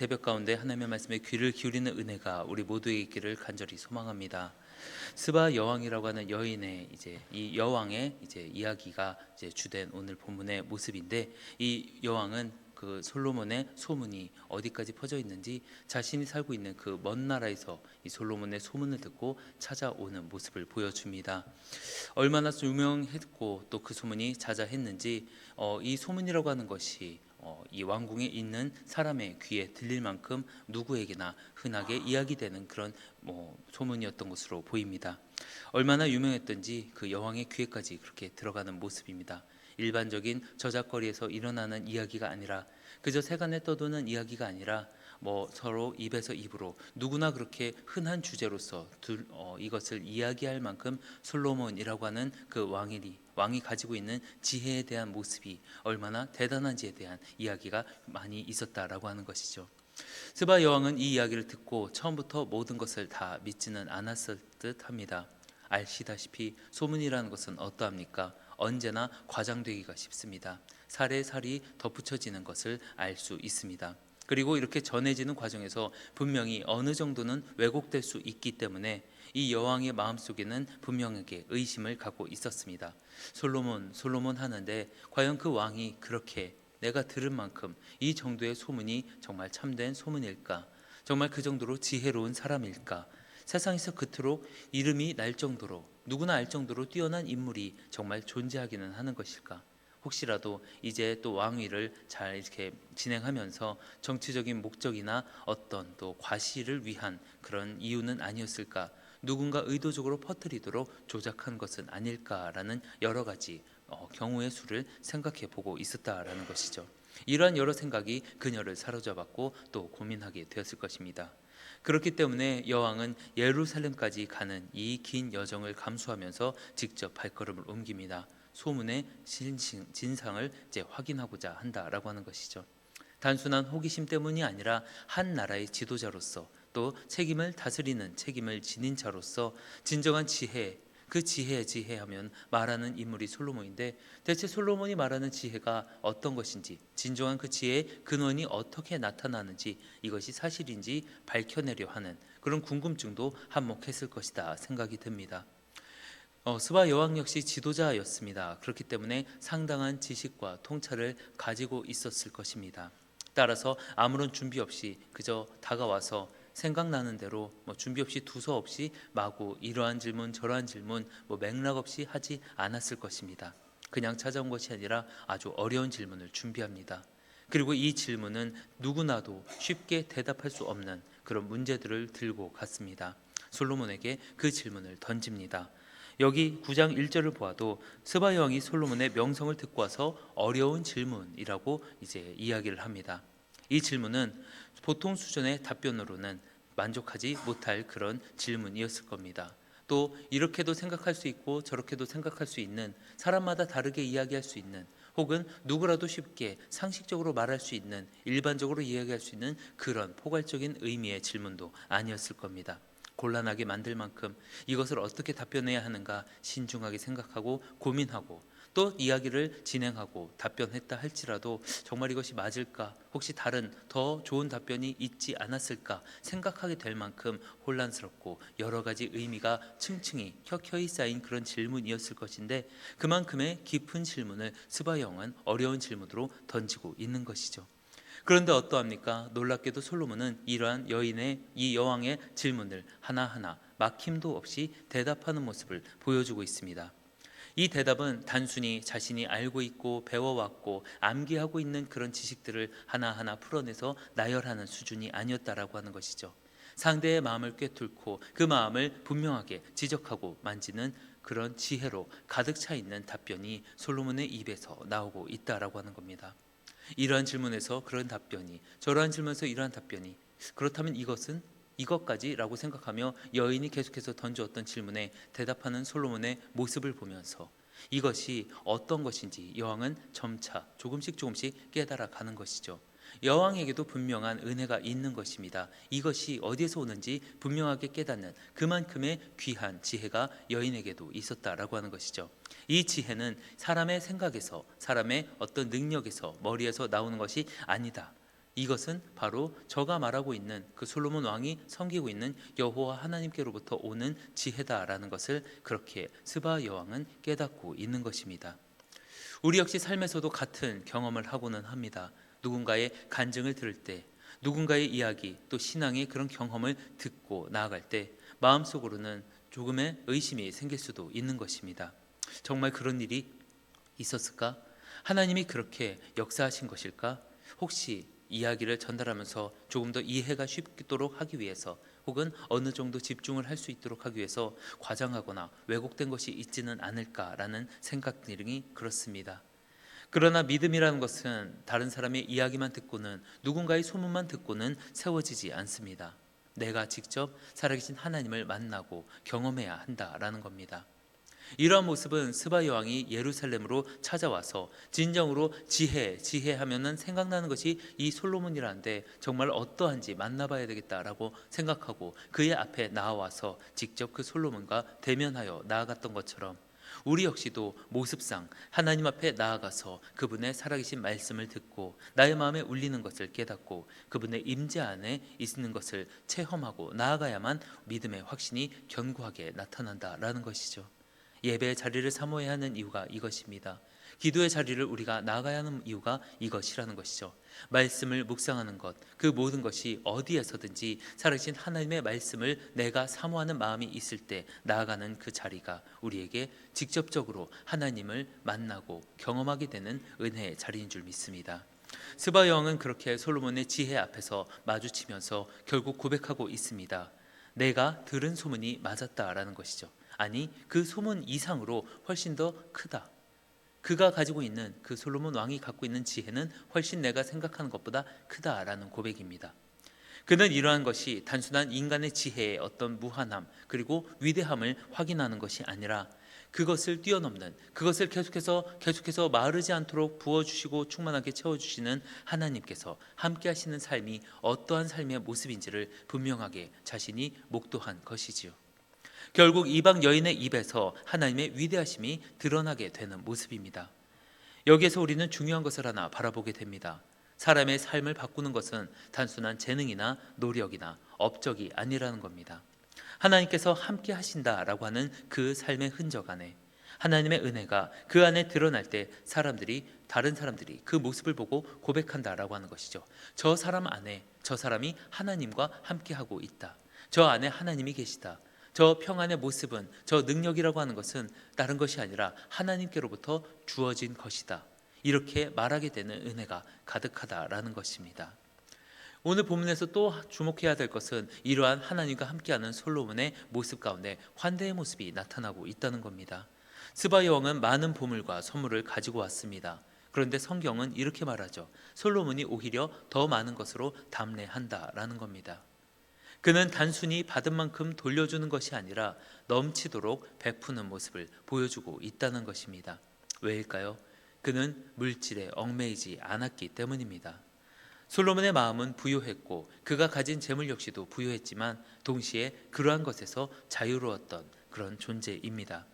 새벽 가운데 하나님의 말씀에 귀를 기울이는 은혜가 우리 모두에게 있기를 간절히 소망합니다. 스바 여왕이라고 하는 여인의 이 여왕의 이야기가 주된 오늘 본문의 모습인데, 이 여왕은 그 솔로몬의 소문이 어디까지 퍼져 있는지 자신이 살고 있는 그 먼 나라에서 이 솔로몬의 소문을 듣고 찾아오는 모습을 보여줍니다. 얼마나 유명했고 또 그 소문이 자자했는지 이 소문이라고 하는 것이 이 왕궁에 있는 사람의 귀에 들릴 만큼 누구에게나 흔하게 이야기되는 그런 소문이었던 것으로 보입니다. 얼마나 유명했던지 그 여왕의 귀에까지 그렇게 들어가는 모습입니다. 일반적인 저작거리에서 일어나는 이야기가 아니라, 그저 세간에 떠도는 이야기가 아니라 서로 입에서 입으로 누구나 그렇게 흔한 주제로서 이것을 이야기할 만큼 솔로몬이라고 하는 그 왕이 가지고 있는 지혜에 대한 모습이 얼마나 대단한지에 대한 이야기가 많이 있었다라고 하는 것이죠. 스바 여왕은 이 이야기를 듣고 처음부터 모든 것을 다 믿지는 않았을 듯합니다. 아시다시피 소문이라는 것은 어떠합니까? 언제나 과장되기가 쉽습니다. 살에 덧붙여지는 것을 알 수 있습니다. 그리고 이렇게 전해지는 과정에서 분명히 어느 정도는 왜곡될 수 있기 때문에 이 여왕의 마음속에는 분명하게 의심을 갖고 있었습니다. 솔로몬 하는데 과연 그 왕이 그렇게 내가 들은 만큼 이 정도의 소문이 정말 참된 소문일까? 정말 그 정도로 지혜로운 사람일까? 세상에서 그토록 이름이 날 정도로, 누구나 알 정도로 뛰어난 인물이 정말 존재하기는 하는 것일까? 혹시라도 이제 또 왕위를 잘 이렇게 진행하면서 정치적인 목적이나 어떤 또 과시를 위한 그런 이유는 아니었을까? 누군가 의도적으로 퍼뜨리도록 조작한 것은 아닐까라는 여러 가지 경우의 수를 생각해 보고 있었다라는 것이죠. 이러한 여러 생각이 그녀를 사로잡았고 또 고민하게 되었을 것입니다. 그렇기 때문에 여왕은 예루살렘까지 가는 이 긴 여정을 감수하면서 직접 발걸음을 옮깁니다. 소문의 진상을 확인하고자 한다라고 하는 것이죠. 단순한 호기심 때문이 아니라 한 나라의 지도자로서, 또 책임을 다스리는 책임을 지닌 자로서 진정한 지혜, 그 지혜하면 말하는 인물이 솔로몬인데, 대체 솔로몬이 말하는 지혜가 어떤 것인지, 진정한 그 지혜의 근원이 어떻게 나타나는지, 이것이 사실인지 밝혀내려 하는 그런 궁금증도 한몫했을 것이다 생각이 듭니다. 스바 여왕 역시 지도자였습니다. 그렇기 때문에 상당한 지식과 통찰을 가지고 있었을 것입니다. 따라서 아무런 준비 없이 그저 다가와서 생각나는 대로 준비 없이 두서 없이 마구 이러한 질문 저러한 질문 맥락 없이 하지 않았을 것입니다. 그냥 찾아온 것이 아니라 아주 어려운 질문을 준비합니다. 그리고 이 질문은 누구나도 쉽게 대답할 수 없는 그런 문제들을 들고 갔습니다. 솔로몬에게 그 질문을 던집니다. 여기 9장 1절을 보아도 스바 여왕이 솔로몬의 명성을 듣고 와서 어려운 질문이라고 이야기를 합니다. 이 질문은 보통 수준의 답변으로는 만족하지 못할 그런 질문이었을 겁니다. 또 이렇게도 생각할 수 있고 저렇게도 생각할 수 있는, 사람마다 다르게 이야기할 수 있는, 혹은 누구라도 쉽게 상식적으로 말할 수 있는, 일반적으로 이야기할 수 있는 그런 포괄적인 의미의 질문도 아니었을 겁니다. 곤란하게 만들 만큼 이것을 어떻게 답변해야 하는가 신중하게 생각하고 고민하고, 또 이야기를 진행하고 답변했다 할지라도 정말 이것이 맞을까, 혹시 다른 더 좋은 답변이 있지 않았을까 생각하게 될 만큼 혼란스럽고 여러 가지 의미가 층층이 켜켜이 쌓인 그런 질문이었을 것인데, 그만큼의 깊은 질문을 스바 여왕은 어려운 질문으로 던지고 있는 것이죠. 그런데 어떠합니까? 놀랍게도 솔로몬은 이러한 이 여왕의 질문을 하나하나 막힘도 없이 대답하는 모습을 보여주고 있습니다. 이 대답은 단순히 자신이 알고 있고 배워왔고 암기하고 있는 그런 지식들을 하나하나 풀어내서 나열하는 수준이 아니었다라고 하는 것이죠. 상대의 마음을 꿰뚫고 그 마음을 분명하게 지적하고 만지는 그런 지혜로 가득 차 있는 답변이 솔로몬의 입에서 나오고 있다라고 하는 겁니다. 이러한 질문에서 그런 답변이, 저러한 질문에서 이러한 답변이, 그렇다면 이것은 이것까지라고 생각하며 여인이 계속해서 던져왔던 질문에 대답하는 솔로몬의 모습을 보면서 이것이 어떤 것인지 여왕은 점차 조금씩 깨달아가는 것이죠. 여왕에게도 분명한 은혜가 있는 것입니다. 이것이 어디에서 오는지 분명하게 깨닫는 그만큼의 귀한 지혜가 여인에게도 있었다라고 하는 것이죠. 이 지혜는 사람의 생각에서, 사람의 어떤 능력에서, 머리에서 나오는 것이 아니다. 이것은 바로 저가 말하고 있는 그 솔로몬 왕이 섬기고 있는 여호와 하나님께로부터 오는 지혜다라는 것을 그렇게 스바 여왕은 깨닫고 있는 것입니다. 우리 역시 삶에서도 같은 경험을 하고는 합니다. 누군가의 간증을 들을 때, 누군가의 이야기, 또 신앙의 그런 경험을 듣고 나아갈 때 마음속으로는 조금의 의심이 생길 수도 있는 것입니다. 정말 그런 일이 있었을까? 하나님이 그렇게 역사하신 것일까? 혹시 이야기를 전달하면서 조금 더 이해가 쉽도록 하기 위해서, 혹은 어느 정도 집중을 할 수 있도록 하기 위해서 과장하거나 왜곡된 것이 있지는 않을까라는 생각들이 그렇습니다. 그러나 믿음이라는 것은 다른 사람의 이야기만 듣고는, 누군가의 소문만 듣고는 세워지지 않습니다. 내가 직접 살아계신 하나님을 만나고 경험해야 한다라는 겁니다. 이러한 모습은 스바 여왕이 예루살렘으로 찾아와서 진정으로 지혜하면은 생각나는 것이 이 솔로몬이라는데 정말 어떠한지 만나봐야 되겠다라고 생각하고 그의 앞에 나와서 직접 그 솔로몬과 대면하여 나아갔던 것처럼, 우리 역시도 모습상 하나님 앞에 나아가서 그분의 살아계신 말씀을 듣고 나의 마음에 울리는 것을 깨닫고 그분의 임재 안에 있는 것을 체험하고 나아가야만 믿음의 확신이 견고하게 나타난다라는 것이죠. 예배의 자리를 사모해야 하는 이유가 이것입니다. 기도의 자리를 우리가 나아가야 하는 이유가 이것이라는 것이죠. 말씀을 묵상하는 것, 그 모든 것이 어디에서든지 살아계신 하나님의 말씀을 내가 사모하는 마음이 있을 때 나아가는 그 자리가 우리에게 직접적으로 하나님을 만나고 경험하게 되는 은혜의 자리인 줄 믿습니다. 스바 여왕은 그렇게 솔로몬의 지혜 앞에서 마주치면서 결국 고백하고 있습니다. 내가 들은 소문이 맞았다라는 것이죠. 아니, 그 소문 이상으로 훨씬 더 크다. 그가 가지고 있는, 그 솔로몬 왕이 갖고 있는 지혜는 훨씬 내가 생각하는 것보다 크다라는 고백입니다. 그는 이러한 것이 단순한 인간의 지혜의 어떤 무한함 그리고 위대함을 확인하는 것이 아니라 그것을 뛰어넘는, 그것을 계속해서 마르지 않도록 부어주시고 충만하게 채워주시는 하나님께서 함께 하시는 삶이 어떠한 삶의 모습인지를 분명하게 자신이 목도한 것이지요. 결국 이방 여인의 입에서 하나님의 위대하심이 드러나게 되는 모습입니다. 여기에서 우리는 중요한 것을 하나 바라보게 됩니다. 사람의 삶을 바꾸는 것은 단순한 재능이나 노력이나 업적이 아니라는 겁니다. 하나님께서 함께 하신다라고 하는 그 삶의 흔적 안에, 하나님의 은혜가 그 안에 드러날 때 다른 사람들이 그 모습을 보고 고백한다라고 하는 것이죠. 저 사람 안에, 저 사람이 하나님과 함께하고 있다. 저 안에 하나님이 계시다. 저 평안의 모습은, 저 능력이라고 하는 것은 다른 것이 아니라 하나님께로부터 주어진 것이다. 이렇게 말하게 되는 은혜가 가득하다라는 것입니다. 오늘 본문에서 또 주목해야 될 것은 이러한 하나님과 함께하는 솔로몬의 모습 가운데 환대의 모습이 나타나고 있다는 겁니다. 스바 여왕은 많은 보물과 선물을 가지고 왔습니다. 그런데 성경은 이렇게 말하죠. 솔로몬이 오히려 더 많은 것으로 담례한다라는 겁니다. 그는 단순히 받은 만큼 돌려주는 것이 아니라 넘치도록 베푸는 모습을 보여주고 있다는 것입니다. 왜일까요? 그는 물질에 얽매이지 않았기 때문입니다. 솔로몬의 마음은 부유했고 그가 가진 재물 역시도 부유했지만 동시에 그러한 것에서 자유로웠던 그런 존재입니다.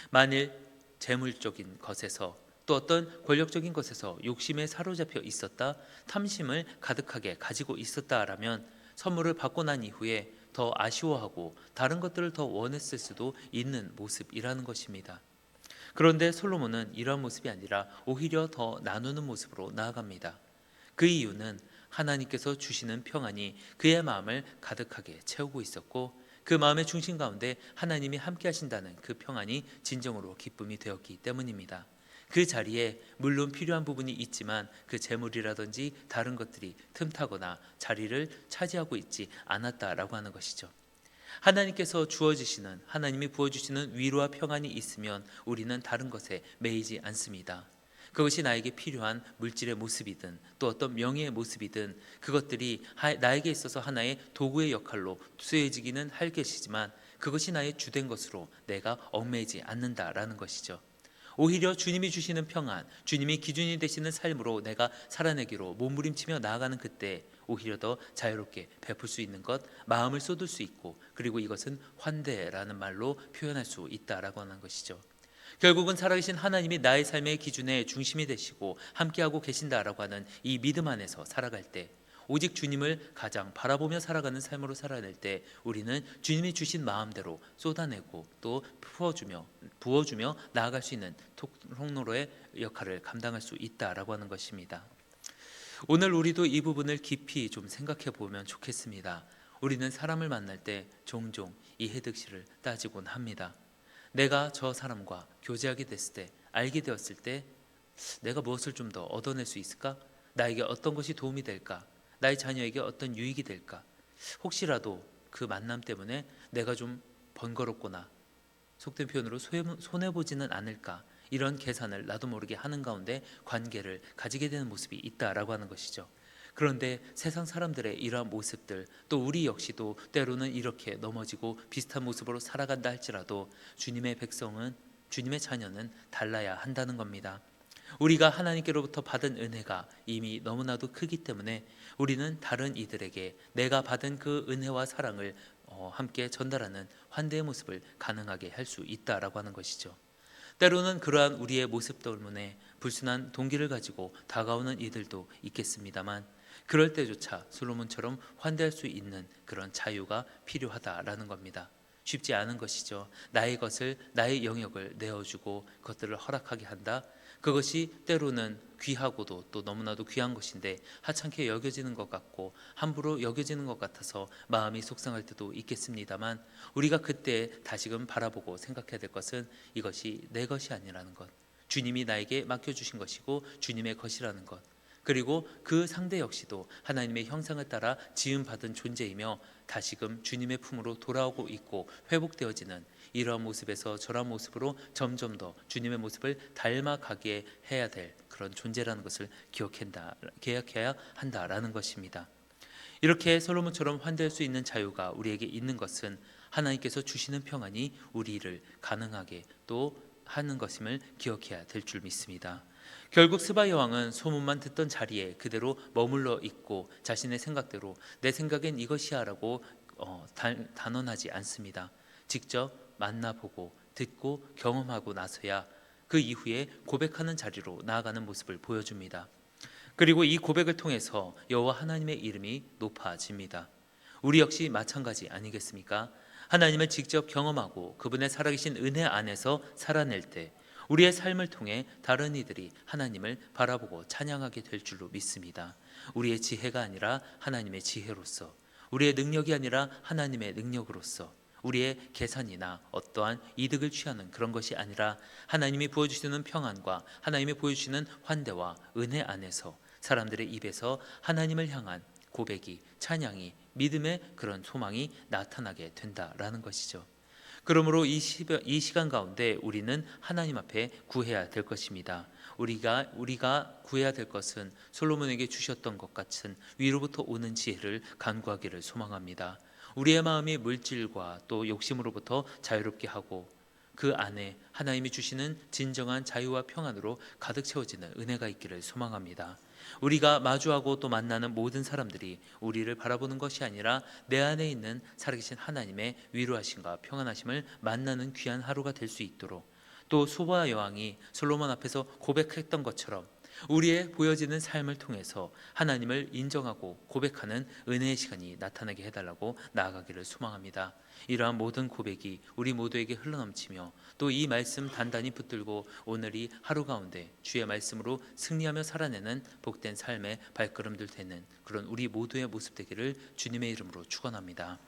만일 재물적인 것에서, 또 어떤 권력적인 것에서 욕심에 사로잡혀 있었다, 탐심을 가득하게 가지고 있었다라면 선물을 받고 난 이후에 더 아쉬워하고 다른 것들을 더 원했을 수도 있는 모습이라는 것입니다. 그런데 솔로몬은 이러한 모습이 아니라 오히려 더 나누는 모습으로 나아갑니다. 그 이유는 하나님께서 주시는 평안이 그의 마음을 가득하게 채우고 있었고, 그 마음의 중심 가운데 하나님이 함께 하신다는 그 평안이 진정으로 기쁨이 되었기 때문입니다. 그 자리에 물론 필요한 부분이 있지만 그 재물이라든지 다른 것들이 틈타거나 자리를 차지하고 있지 않았다라고 하는 것이죠. 하나님께서 주어주시는, 하나님이 부어주시는 위로와 평안이 있으면 우리는 다른 것에 매이지 않습니다. 그것이 나에게 필요한 물질의 모습이든 또 어떤 명예의 모습이든 그것들이 나에게 있어서 하나의 도구의 역할로 쓰여지기는 할 것이지만 그것이 나의 주된 것으로 내가 얽매이지 않는다라는 것이죠. 오히려 주님이 주시는 평안, 주님이 기준이 되시는 삶으로 내가 살아내기로 몸부림치며 나아가는 그때 오히려 더 자유롭게 베풀 수 있는 것, 마음을 쏟을 수 있고, 그리고 이것은 환대라는 말로 표현할 수 있다라고 하는 것이죠. 결국은 살아계신 하나님이 나의 삶의 기준의 중심이 되시고 함께하고 계신다라고 하는 이 믿음 안에서 살아갈 때 오직 주님을 가장 바라보며 살아가는 삶으로 살아낼 때 우리는 주님이 주신 마음대로 쏟아내고 또 부어주며 나아갈 수 있는 통로의 역할을 감당할 수 있다라고 하는 것입니다. 오늘 우리도 이 부분을 깊이 좀 생각해 보면 좋겠습니다. 우리는 사람을 만날 때 종종 이 해득실을 따지곤 합니다. 내가 저 사람과 교제하게 됐을 때, 알게 되었을 때 내가 무엇을 좀 더 얻어낼 수 있을까? 나에게 어떤 것이 도움이 될까? 나의 자녀에게 어떤 유익이 될까? 혹시라도 그 만남 때문에 내가 좀 번거롭거나 속된 표현으로 손해보지는 않을까? 이런 계산을 나도 모르게 하는 가운데 관계를 가지게 되는 모습이 있다라고 하는 것이죠. 그런데 세상 사람들의 이러한 모습들, 또 우리 역시도 때로는 이렇게 넘어지고 비슷한 모습으로 살아간다 할지라도 주님의 백성은, 주님의 자녀는 달라야 한다는 겁니다. 우리가 하나님께로부터 받은 은혜가 이미 너무나도 크기 때문에 우리는 다른 이들에게 내가 받은 그 은혜와 사랑을 함께 전달하는 환대의 모습을 가능하게 할 수 있다라고 하는 것이죠. 때로는 그러한 우리의 모습 때문에 불순한 동기를 가지고 다가오는 이들도 있겠습니다만, 그럴 때조차 솔로몬처럼 환대할 수 있는 그런 자유가 필요하다라는 겁니다. 쉽지 않은 것이죠. 나의 것을, 나의 영역을 내어주고 그것들을 허락하게 한다. 그것이 때로는 귀하고도 또 너무나도 귀한 것인데 하찮게 여겨지는 것 같고 함부로 여겨지는 것 같아서 마음이 속상할 때도 있겠습니다만, 우리가 그때 다시금 바라보고 생각해야 될 것은 이것이 내 것이 아니라는 것, 주님이 나에게 맡겨주신 것이고 주님의 것이라는 것, 그리고 그 상대 역시도 하나님의 형상을 따라 지음받은 존재이며 다시금 주님의 품으로 돌아오고 있고 회복되어지는 이러한 모습에서 저러한 모습으로 점점 더 주님의 모습을 닮아가게 해야 될 그런 존재라는 것을 기억해야 한다라는 것입니다. 이렇게 솔로몬처럼 환대할 수 있는 자유가 우리에게 있는 것은 하나님께서 주시는 평안이 우리를 가능하게 또 하는 것임을 기억해야 될 줄 믿습니다. 결국 스바 여왕은 소문만 듣던 자리에 그대로 머물러 있고 자신의 생각대로 내 생각엔 이것이야라고 단언하지 않습니다. 직접 만나보고 듣고 경험하고 나서야 그 이후에 고백하는 자리로 나아가는 모습을 보여줍니다. 그리고 이 고백을 통해서 여호와 하나님의 이름이 높아집니다. 우리 역시 마찬가지 아니겠습니까? 하나님을 직접 경험하고 그분의 살아계신 은혜 안에서 살아낼 때 우리의 삶을 통해 다른 이들이 하나님을 바라보고 찬양하게 될 줄로 믿습니다. 우리의 지혜가 아니라 하나님의 지혜로서, 우리의 능력이 아니라 하나님의 능력으로서, 우리의 계산이나 어떠한 이득을 취하는 그런 것이 아니라 하나님이 부어주시는 평안과 하나님이 보여주시는 환대와 은혜 안에서 사람들의 입에서 하나님을 향한 고백이, 찬양이, 믿음의 그런 소망이 나타나게 된다라는 것이죠. 그러므로 이 시간 가운데 우리는 하나님 앞에 구해야 될 것입니다. 우리가 구해야 될 것은 솔로몬에게 주셨던 것 같은 위로부터 오는 지혜를 간구하기를 소망합니다. 우리의 마음이 물질과 또 욕심으로부터 자유롭게 하고 그 안에 하나님이 주시는 진정한 자유와 평안으로 가득 채워지는 은혜가 있기를 소망합니다. 우리가 마주하고 또 만나는 모든 사람들이 우리를 바라보는 것이 아니라 내 안에 있는 살아계신 하나님의 위로하심과 평안하심을 만나는 귀한 하루가 될 수 있도록, 또 수바 여왕이 솔로몬 앞에서 고백했던 것처럼 우리의 보여지는 삶을 통해서 하나님을 인정하고 고백하는 은혜의 시간이 나타나게 해달라고 나아가기를 소망합니다. 이러한 모든 고백이 우리 모두에게 흘러넘치며 또 이 말씀 단단히 붙들고 오늘이 하루 가운데 주의 말씀으로 승리하며 살아내는 복된 삶의 발걸음들 되는 그런 우리 모두의 모습 되기를 주님의 이름으로 축원합니다.